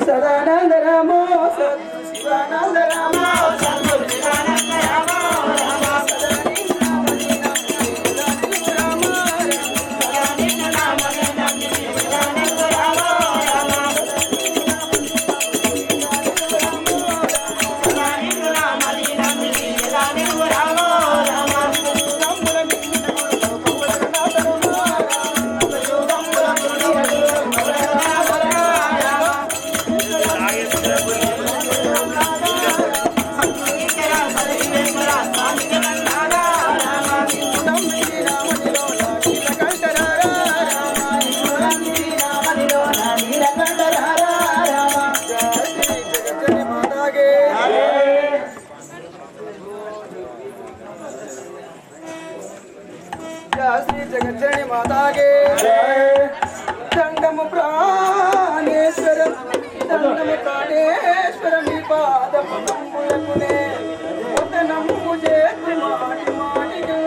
సదానంద రామో శివానంద రామో శివానంద రామో శ్రీ జగజ్జనని మాతాగే దండము ప్రాణేశ్వరం దండము ప్రాణేశ్వరం ఈ పాదమునే నమ్ము చేతి మాటి మాటికి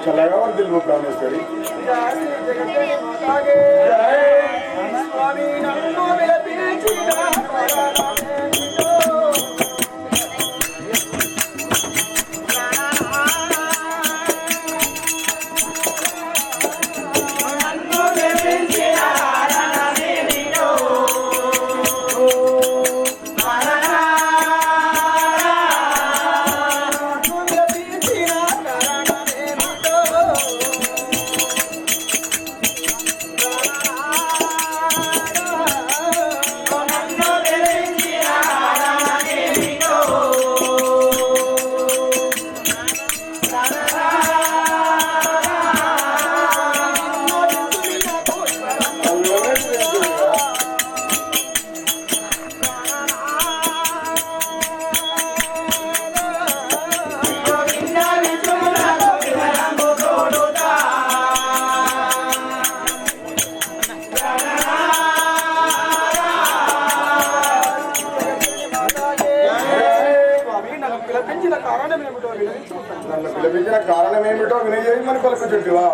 చల్లగా దిల్లు ప్రాణేశ్వరి శ్రీ జగజ్జనని మాతాగే స్వామి నన్ను విలపించిన పిలిపించిన కారణం ఏమిటో వినయమని పలుకుతుంటివా?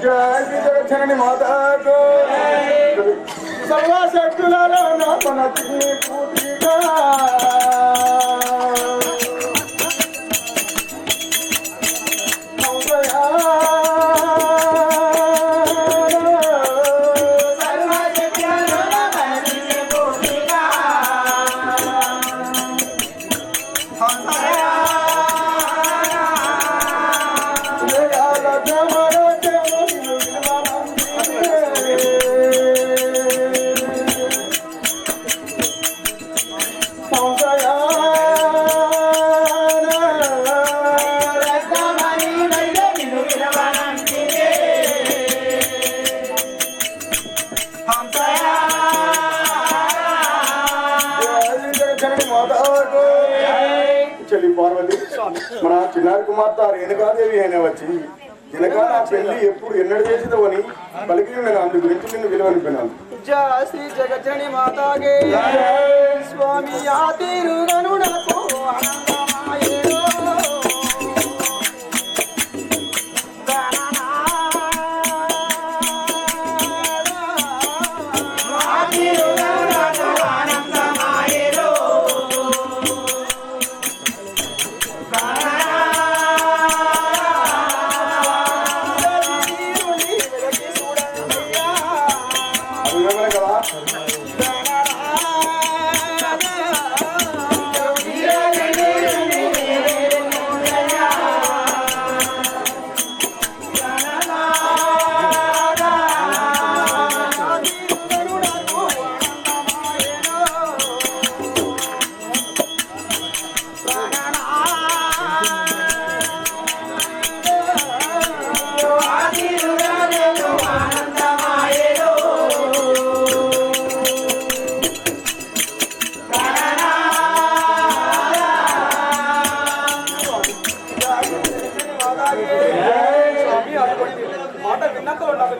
జగజ్జనని మాతాకు సర్వశక్తులలో నా మనకి పూర్తిగా చెల్లి పార్వతి మన చిన్నారి కుమార్తె రేణుకాదేవి అయినా వచ్చి వెనక నా పెళ్లి ఎప్పుడు ఎన్నడు చేసిందో అని పలికి నేను అందు గురించి నిన్ను విలువనిపోయినాను. శ్రీ జగజ్జనని మాతాగే స్వామి ఆతిరుగను నాకు ఆనందమాయేరో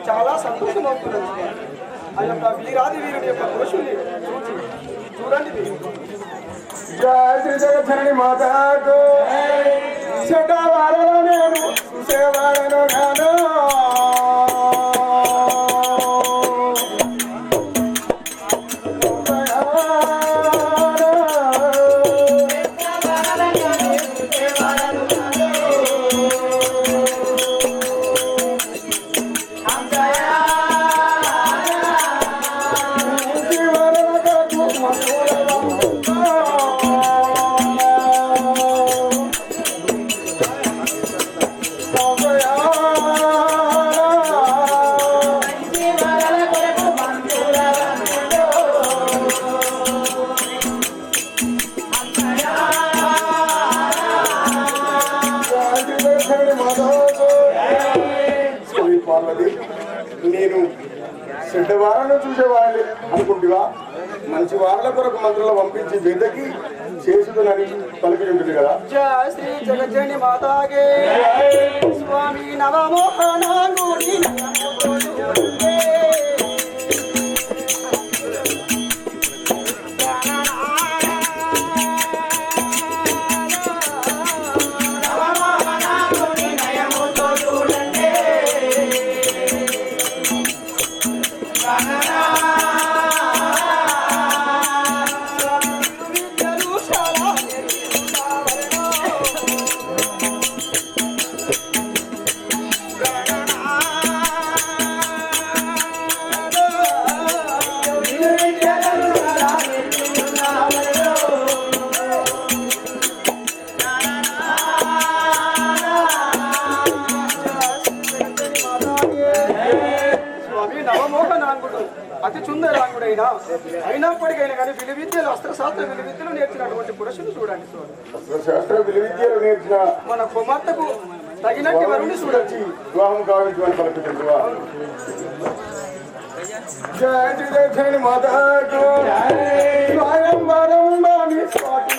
చాలా సంతోషం అవుతున్నది. ఆ యొక్క వీరాది వీరుడి యొక్క పురుషుని చూడండి. శ్రీ జగజ్జనని మాతాకు చెడ్డ వారలో నేను చూసేవాడను పార్వతి నేను చెడ్డ వారాలను చూసేవాళ్ళే అనుకుంటుగా మంచి వారాల కొరకు మంత్రులు పంపించి వెదకి చేసుకుని పలికి ఉంటుంది కదా. జయ శ్రీ జగజ్జని మాతాగే స్వామి నవమోహనాంగుని అతి చుందరాంగుడైనా అయినప్పటికైనా కానీ విలువిద్యలు అస్త్రశాస్త్ర విలువిద్యలు నేర్చినటువంటి పురుషులు చూడండి. శాస్త్ర విలువిద్యలు నేర్చిన మన కుమార్తెకు తగినట్టు వరుణ్ణి చూడొచ్చి వివాహం కావించమని పలుకుతుంటువా. జయ జగజ్జని మాతాకు స్వయంవరం బాని స్వామి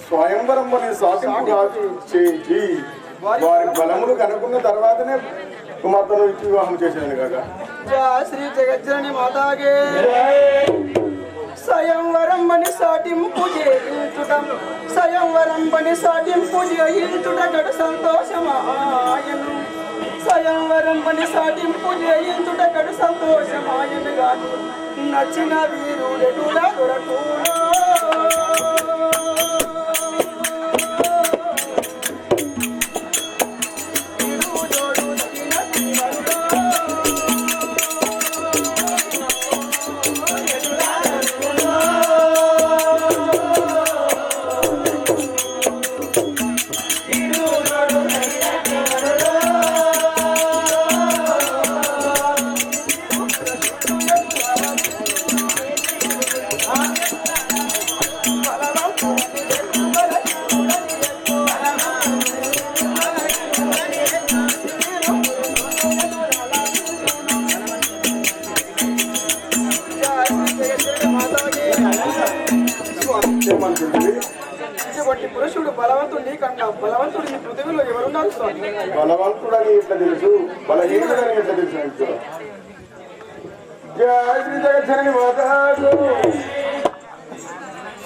స్వయంవరం అని సాటింపుగా చేయించి వారి బలములు కనుక్కున్న తర్వాతనే కుమార్తెను ఇచ్చి వివాహం చేసేది కాక. శ్రీ జగజ్జని మాతాగే స్వయంవరం అని సాటింపు చేయించుట స్వయంవరం అని సాటింపు చేయించుట గడు సంతోషమాయను స్వయంవరం అని సాటింపు చేయించుట గడు సంతోషమాయను గాను నచ్చిన వీరుడెటులా దొరకునా. ఇటువంటి పురుషుడు బలవంతుడి కన్నా బలవంతుడు ఈ పృథివీలో ఎవరున్నారు స్వామి? బలవంతుడని ఎట్లా తెలుసు, బలహీనుడని ఎట్లా తెలుసు? జయ శ్రీ జగజ్జనని మాతాకు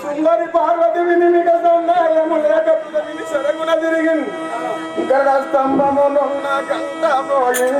సుందరి పార్వతి వినిమిక సౌందర్యము లేక పృథివిని సరగున తిరిగింది గరుడ స్తంభమునున్న గంధమోయి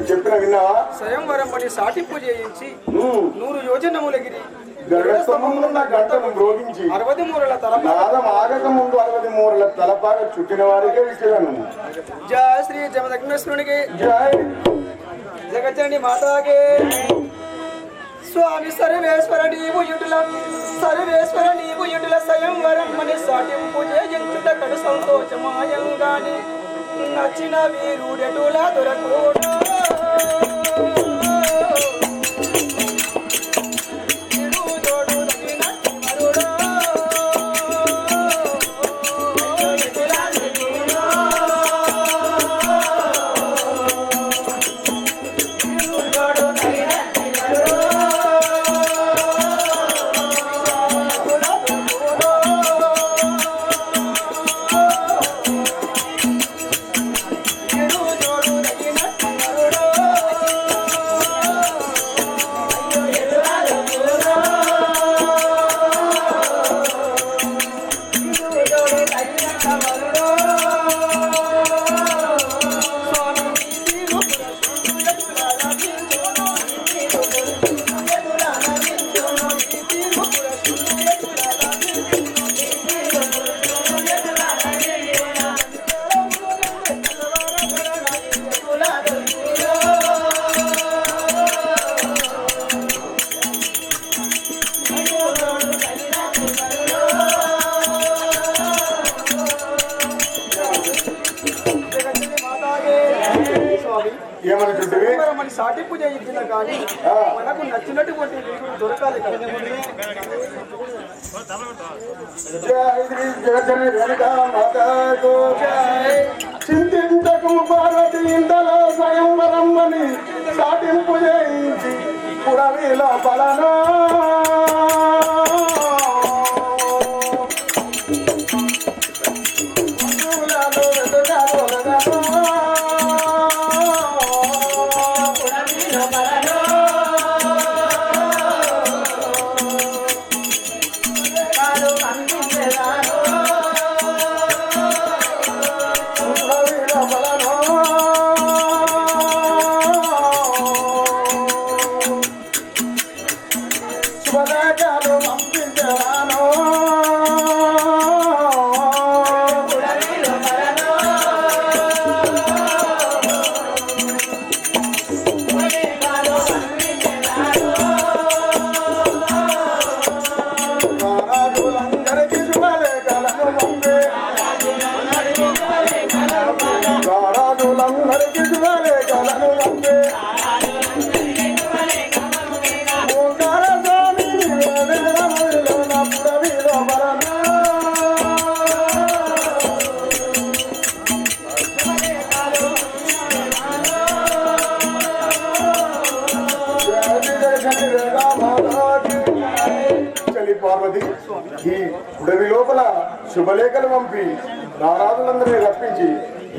చెప్పిన విన్నావా? స్వయంవరం పని సాటింపు చేయించి 100 యోజనములగిరి గరుడ స్తంభములో నా గంటను మ్రోగించి 60 మూరల తలపాగ నాదం ఆగక ముందు 60 మూరల తలపాగ చుట్టిన వారికే ఇచ్చేదాను. జయ శ్రీ జమదగ్నేశ్వరునికి జయ జగజ్జనని మాతాకే స్వామి సర్వేశ్వర నీవు యుటుల సర్వేశ్వర నీవు యుటుల స్వయంవరం అని సాటింపు జయించుట కడు సంతోషమాయంగాని నచ్చిన వీరుడెటులా దొరకూడా సాటింపు చేయించిన కానీ మనకు నచ్చినటువంటి వీరుడు దొరకాలి కదా. చింతించకు పార్వతి ఇంతలో స్వయంవరం అని సాటింపు చేయించి పుడవిలో పలను పార్వతి ఈ ఉడవి లోపల శుభలేఖలు పంపి నారాజులందరినీ రప్పించి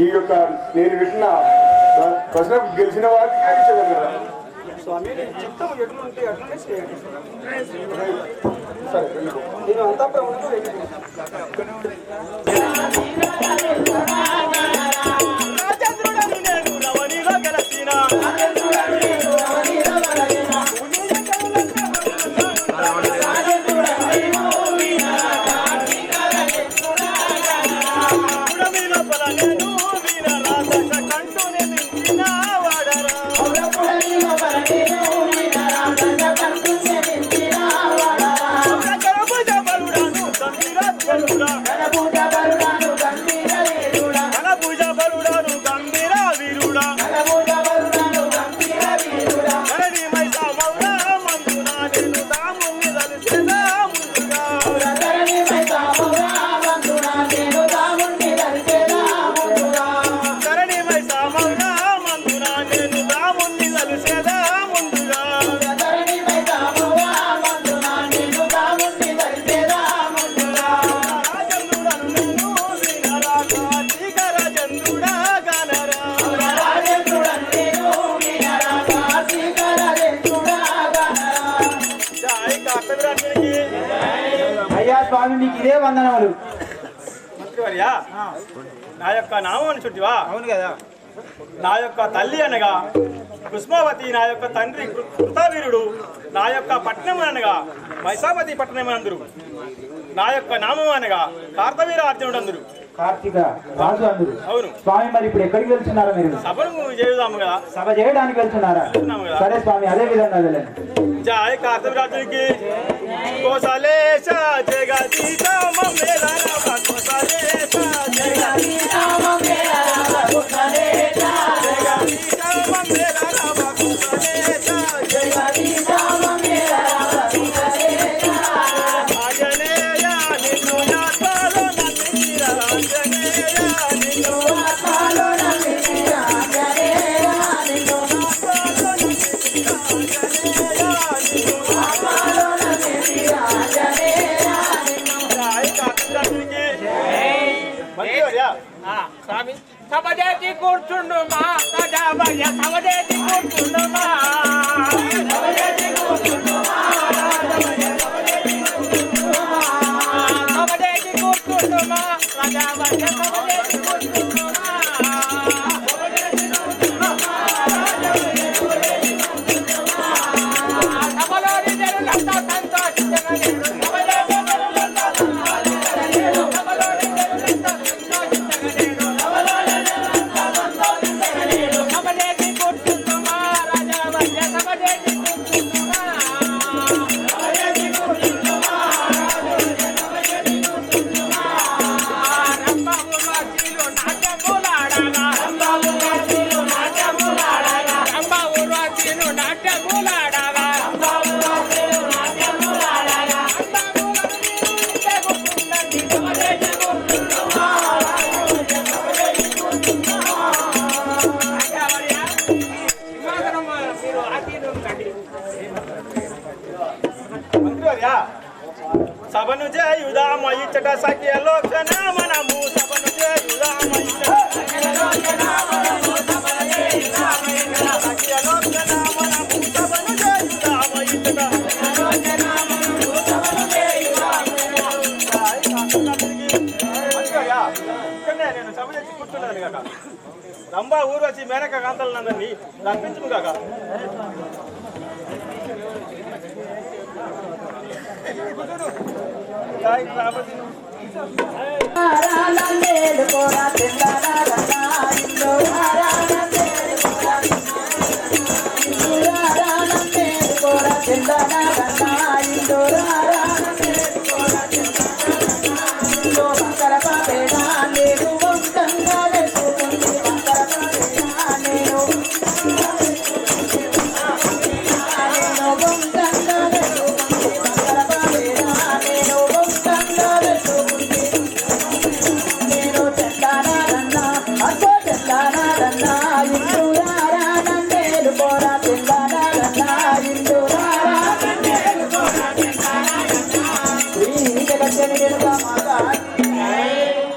ఈ యొక్క నేను విట్టిన ప్రశ్న గెలిచిన వారికి ఇచ్చగలరా? స్వామి చిత్తం ఎట్లుంటే అట్లనే చేయండి. సరే నేను అంతా ప్రభుత్వం స్వామి మీకు ఇదే వందనములు. మంత్రివర్యా, నా యొక్క నామం అని చుట్టివా? అవును కదా. నా యొక్క తల్లి అనగా కుస్మావతి, నా యొక్క తండ్రి కృతావీరుడు, నా యొక్క పట్టణం అనగా మైసాపతి పట్టణం అందరు, నా యొక్క నామం అనగా కార్తవీర అర్జునుడు అందరు. కార్తీక రాజు అందరు అవును స్వామి. మరి ఇప్పుడు ఎక్కడికి వెళ్తున్నారా మీరు? సభను చేద్దాము కదా. సభ చేయడానికి వెళ్తున్నారా? సరే స్వామి, అదే విధంగా వెళ్ళండి. జయ కార్తవరాజుకి కోసలేశ జగదీశ మమ్మేల రామ కోసలేశ జగదీశ మమ్మేల రామ కోసలేశ జగదీశ మమ్మేల రామ కోసలేశ జగదీశ మమ్మేల రామ కోసలేశ ఆంజనేయ నిన్ను నాథలో నమ్మిర ఆంజనేయ నిన్ను నాథలో నమ్మిర ఆంజనేయ నిన్ను నాథలో నమ్మిర స్వామి సభదేటి కూర్చుండు మా సజాభయ సభదేటి కూర్చుండు మా సభదేటి కూర్చుండు మా సభదేటి కూర్చుండు మా సజాభయ సభదేటి కూర్చుండు మా సభలోని జనులంతా సంతోషించగలరు సభను చేయుదామయి చట సఖ్య లోచన మనము సభను చేయుదామయి సఖ్య లోచన మనము సభను చేయుదామయి ఇక్కడనే నేను సభ చేసి కూర్చున్నాను కాక. రంభా ఊర్వశి మేనక కాంతలందరినీ రప్పించుము కాక.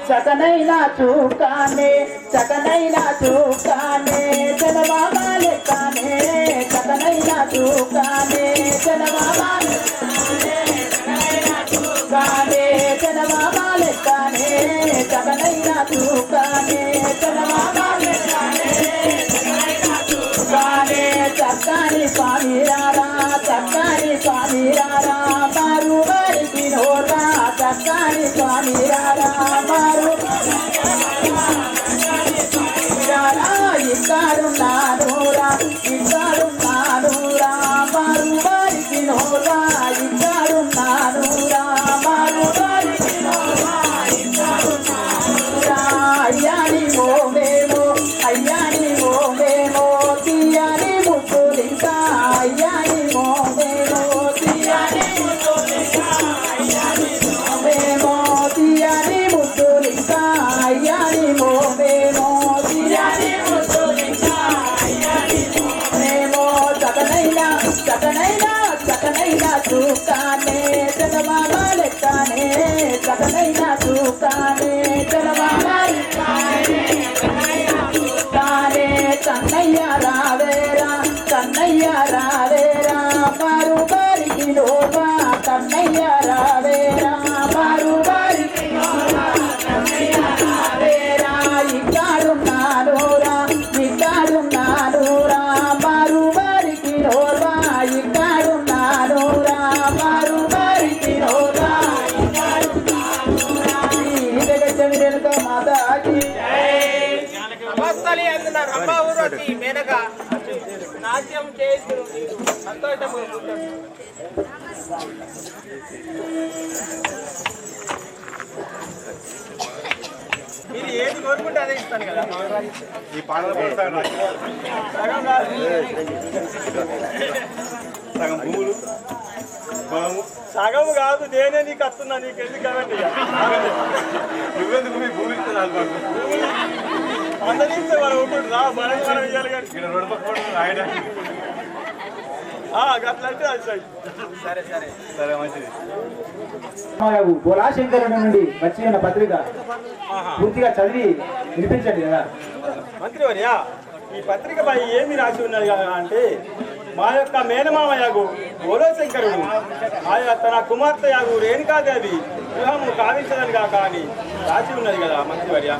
చకనైనా చూకానే చకనైనా చూకానే చనబాబాలే కానే చకనైనా చూకానే చనబాబాలే కానే చనబాబాలే కానే చకనైనా చూకానే చనబాబాలే కానే చక్కని స్వామి రారా చక్కని స్వామి రారా మారు వారికి నోరా చక్కని స్వామి రారా మారు ఇక్కడున్నానురా ఇక్కడున్నానురా మారు వారికి నోరా ఇక్కడున్నానురా మారు వారికి నోరా ఇక్కడున్నానురా అయ్యాని మోమేమో అయ్యాని మోమేమో తీయని ముక్కులింకా అయ్యాని మోమేమో తీయని ముక్కులింకా అయ్యాని మోమేమో తీయని ముక్కులింకా అయ్యాని మోమేమో తీయని ముక్కులింకా అయ్యాని మోమేమో చకనైనా చకనైనా చకనైనా చూకానే చదమామా లెక్కనే చకనైనా చూకానే చదమామా లెక్కనే కన్నయ్య రావేరా కన్నయ్య రావేరా మారు బారికి నోవా కన్నయ్య రావేరా మారు బారికి నోవా కన్నయ్య రావేరా ఇక్కడున్నానురా ఇక్కడున్నానురా మారు బారికి నోవా ఇక్కడున్నానురా మారు బారికి నోవా ఇక్కడున్నానురా ఈ జగచ్చని వెనుక ఈ మేనక నాట్యం చేస్తుడు సంతోషంగా కూర్చోండి. మీరు ఏది కోరుకుంటే అదే ఇస్తాను కదా. ఈ పాటలు సగం భూములు సగం కాదు, నేనే నీకు వస్తున్నా, నీకు ఎందుకు కదండి. నువ్వెందుకు మీ భూమి ఇస్తున్నారు అందరిస్తే మనం ఒకటి రా మనం మనం ఇవ్వాలి కానీ ఇక్కడ రెండు పక్కన ఆయన అట్లంటే అది సరే సరే సరే మంచిది. బోలాశంకరుడి నుండి వచ్చి ఉన్న పత్రిక పూర్తిగా చదివి వినిపించండి కదా. మంత్రివర్యా, ఈ పత్రికపై ఏమి రాసి ఉన్నది కదా అంటే, మా యొక్క మేనమామ యాగు బోలోశంకరుడు తన కుమార్తె యాగు రేణుకాదేవి వివాహము కావించదని కాక అని రాసి ఉన్నది కదా మంత్రివర్య.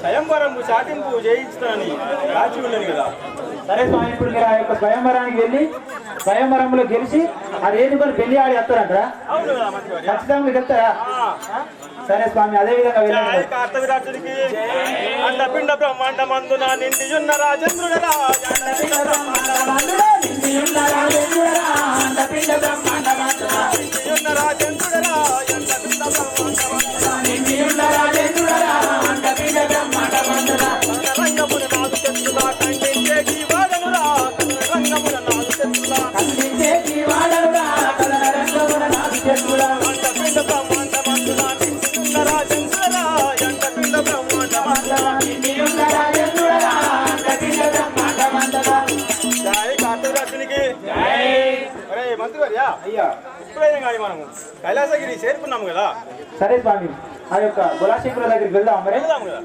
స్వయంవరము చాటింపు చేయించుతానని రాసి ఉన్నది కదా. సరే స్వామి, ఇప్పుడు మీరు ఆ యొక్క స్వయంవరానికి వెళ్ళి స్వయంవరంలో గెలిచి అది ఏనుకొని పెళ్లి ఆడి వస్తారంటారా? అవును కదా మంత్రివర్య. ఖచ్చితంగా మీకు వెళ్తారా? సరే స్వామి, అదే విధంగా వెళ్ళండి. కార్తవిరాజునికి అండపిండ బ్రహ్మాండమందున నిండియున్న రాజేంద్రుడరా రంగమున నాదు చెట్టులా ఖండించేటి వాడనురా రంగమున నాదు చెట్టులా అండపిండ బ్రహ్మాండమందున నిండియున్న రాజేంద్రుడరా అండపిండ బ్రహ్మాండమందున జై కార్తవిరాజునికి. అరే మంత్రివర్యా, అయ్యా ఇప్పుడైనా కానీ మనము కైలాసగిరి చేరుకున్నాము కదా. సరే స్వామి, ఆ యొక్క బోలాశంకరుల దగ్గరికి వెళ్దాం మరి. వెళ్దాము కదా.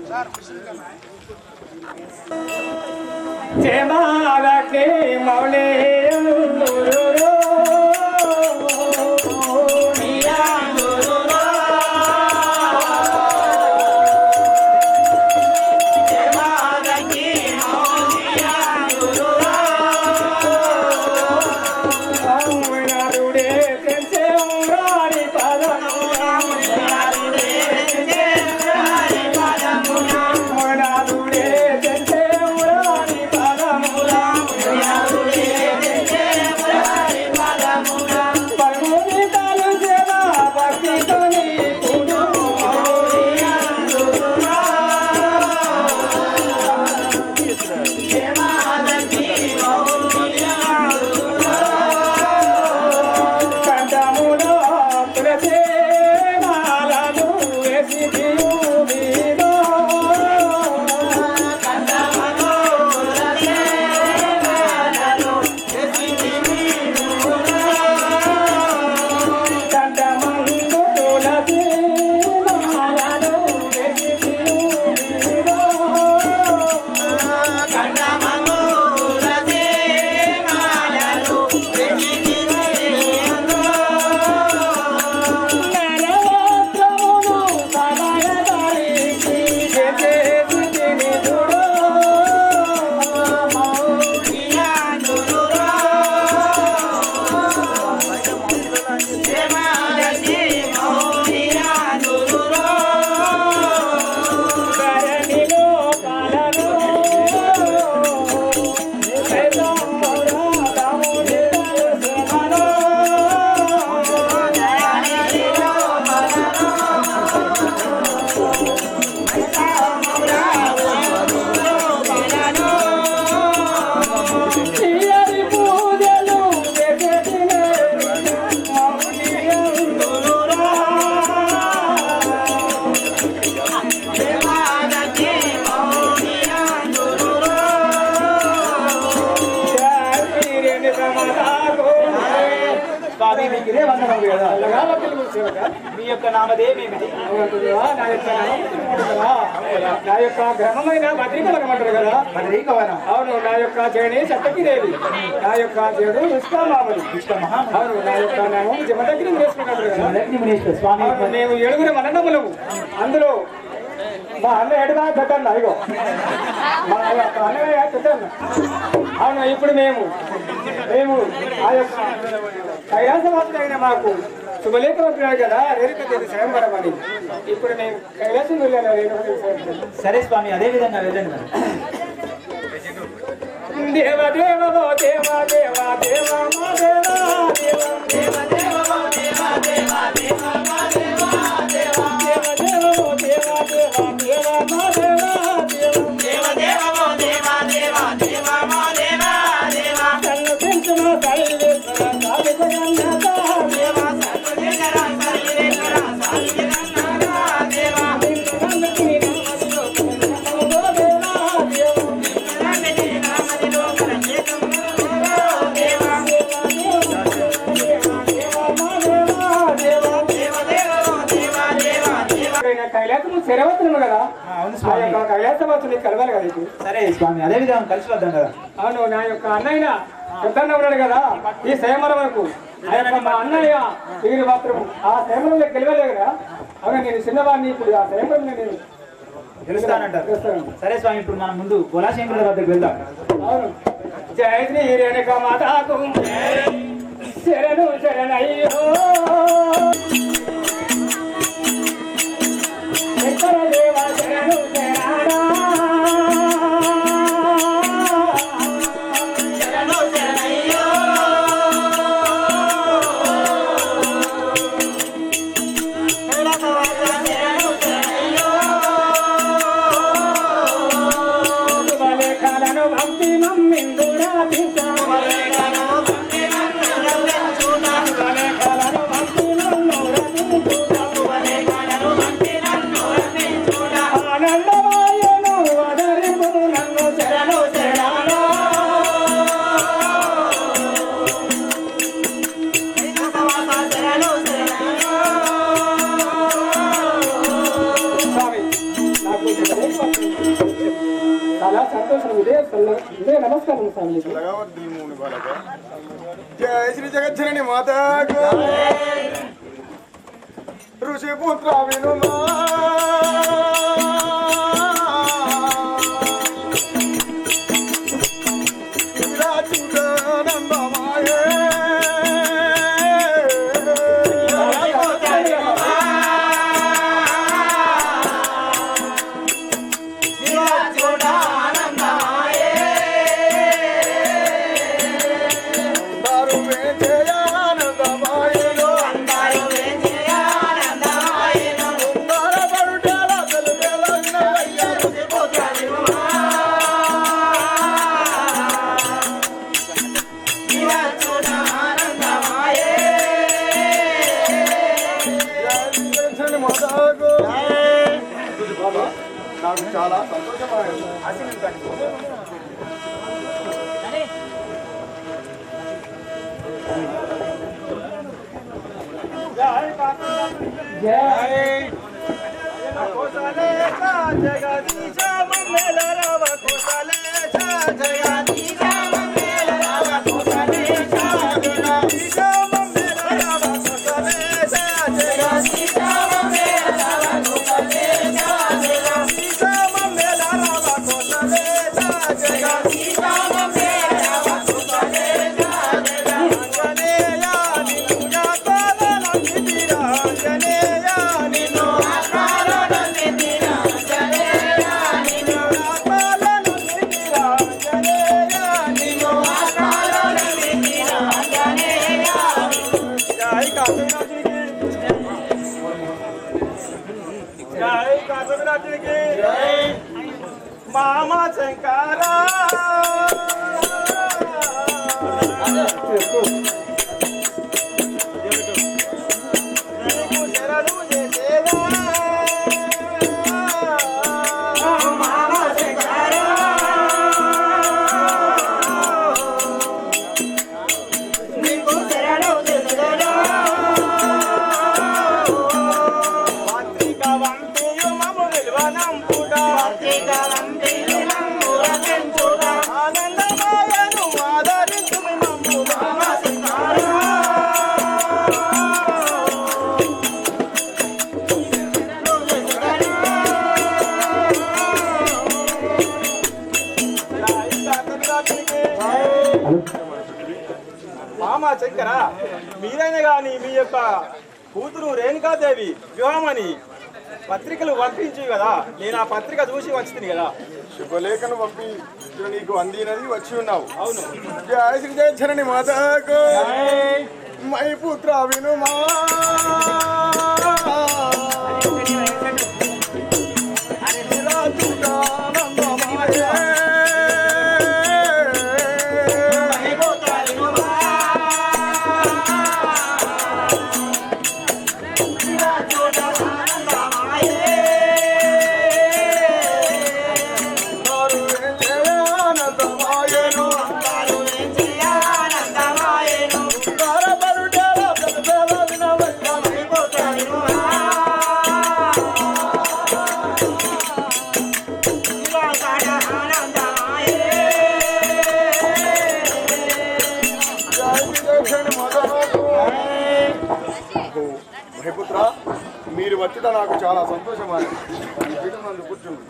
స్వామి, మీకు ఇదే వందనములు కదా. మీ యొక్క నామదేమేమిటి? నా యొక్క గ్రామమైన బద్రీకవనం కదా. బద్రీకవనం. అవును, నా యొక్క చేణి సప్తగిదేవి, నా యొక్క చేడు విశ్వమామని. అవును, నా యొక్క నామం జమదగ్ని చేసుకున్నాడు కదా. స్వామి, అవును, మేము 7 మననములము. అందులో మా అన్నయ్య ఎడగా పెట్టండి. అయ్యో, మా యొక్క అన్నయ్య పెట్టండి. అవును, ఇప్పుడు మేము ఆ యొక్క కైలాసవాసుడైన మాకు శుభలేఖ పంపినాడు కదా, రేణుకదేవి స్వయంవరం అని. ఇప్పుడు మేము కైలాసం వెళ్ళాను రేణుకదేవి స్వయంవరం. సరే స్వామి, అదే విధంగా వెళ్ళండి మరి. దేవ దేవ ఓ దేవ దేవ దేవ మా దేవ దేవ దేవ దేవ ఓ దేవ దేవ దేవ మా దేవ దేవ దేవ దేవ ఓ దేవ దేవ దేవ మా దేవ దేవ దేవ దేవ ఓ దేవ దేవ దేవ మా దేవ దేవ సల్లు పెంచుమ సల్లేశ్వర సాలి జగన్నాథ దేవ సల్లు జగర సల్లేశ్వర సాలి జగన్నాథ దేవ నిన్నకి నామదిలో ఓ దేవ దేవ నిన్నకి నామదిలో కరచేతం దేవ దేవ దేవ దేవ మా దేవ దేవ దేవ ఓ దేవ దేవ దేవ కైలాసము శరవతులు కదా అవును ఆ స్వామి. యొక్క కైలాసవాసుని కలవాలి కదా ఇది సరే స్వామి, అదే విధంగా కలిసి వద్దాం కదా. అవును నా యొక్క అన్నయ్య పెద్దన్న ఉన్నాడు కదా ఈ సేమరం వరకు ఆ యొక్క మా అన్నయ్య వీరు మాత్రం ఆ సేమరంలో గెలవలే కదా అవును నేను చిన్నవాడిని ఇప్పుడు ఆ సేమరం నేను గెలుస్తానంటారు. గెలుస్తాను. సరే స్వామి, ఇప్పుడు మనం ముందు బోలాశంకర్ వద్దకు వెళ్దాం. అవును జయ శ్రీ రేణుక మాతాకు శరణు శరణయ్యో శంకర దేవ శరణు శరణా శరణు శరణయ్యో శరణు శరణయ్యో వలే కాలను భక్తి మమ్మిందురా పితా వలే కాలను భక్తి మమ్మిందురా చూనా వలే కాలను భక్తి మమ్మిందురా చూనా వలే కాలను భక్తి మమ్మిందురా చూనా ఆనందమయను వదరిపు నన్ను శరణు శరణా శరణు శరణా స్వామి నాకు చాలా సంతోషం ఇదే నమస్కారం స్వామి జయ శ్రీ జగజ్జనని మాతాకు ఋషిపుత్ర వినుమా విరాజుడానందమాయే అందరూ వేంచేయానందమాయలో ఉందర పరుటల తెలుగెలన్నయ్య ఋషిపుత్ర వినుమా జగజ్జనని మాతాకు నాకు చాలా సంతోషమైంది. జయ కోసలేశ జగదీశ మమ్మేల రవ కోసలేశ జగదీశ మమ్మేల రవ కోసలేశ జగదీశ మమ్మేల రవ కోసలేశ జగదీశ మమ్మేల రవ కోసలేశ జగదీశ మమ్మేల రవ కోసలేశ జగదీశ మమ్మేల రవ కోసలేశ జగంజనేయ నిన్ను యాతనలందిరా అంజనేయ నిన్ను ఆకారనందిరా అంజనేయ నిన్ను ఆకారనందిరా అంజనేయ నిన్ను ఆకారనందిరా అంజనేయ జై కాశీనాథునికి జై కాశీనాథునికి జై మామా శంకరా నీకు శరణు చేసేదా మామా శంకరా నీకు శరణు చేసేదా పత్రిక వంటియు మము విలువనంపుట పత్రిక వంటియు మము రచించుట ఆనందమయను ఆదరించు మమ్ము మామా శంకరా మామా శంకర మీరైనా గాని మీ యొక్క కూతురు రేణుకాదేవి వివాహమని పత్రికలు పంపించి కదా, నేను ఆ పత్రిక చూసి వచ్చింది కదా. శుభలేఖను పంపి నీకు అందినది వచ్చి ఉన్నావు. అవును. జయ శ్రీ జయ జనని మాతకు మై పుత్ర వినుమా. మహిపుత్ర, మీరు వచ్చుట నాకు చాలా సంతోషమైంది. ఈ పీఠం నందు కూర్చుంది.